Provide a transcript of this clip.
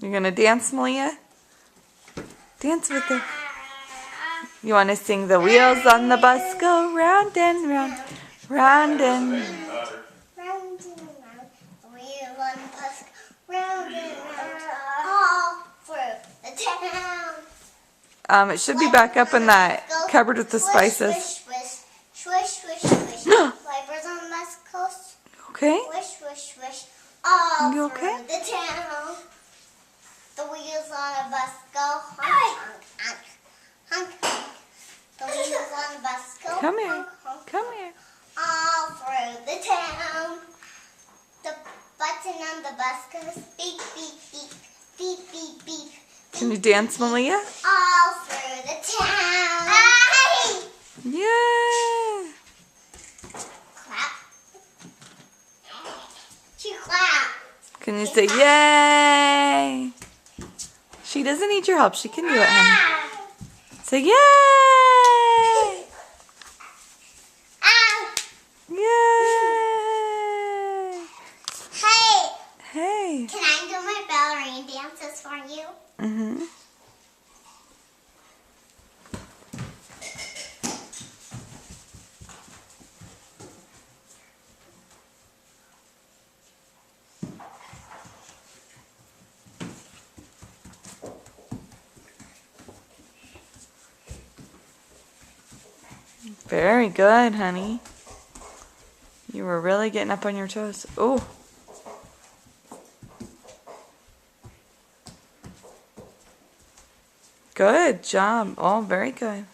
You're gonna dance, Malia? Dance with her. You want to sing the wheels on the bus go round and round, round and round. Round and round, the wheels on the bus go round and round, all through the town. It should be back up in that cupboard with the spices. Swish, swish, swish, swish, swish. Wipers on the bus coast. Okay? Swish, swish, swish, all You through okay? the town. The wheels on the bus go honk, honk, honk, honk. The wheels on the bus go Come here. honk, honk, Come here. all through the town. The button on the bus goes beep, beep, beep, beep, beep, beep. Can you dance, Malia? All through the town. Hey! Yeah. Clap. She clapped. Can you say yay? She doesn't need your help. She can do it, honey. Say yay! Ow! Yay! Hey! Hey. Can I do my ballerina dances for you? Mm-hmm. Very good, honey. You were really getting up on your toes. Oh. Good job. Oh, very good.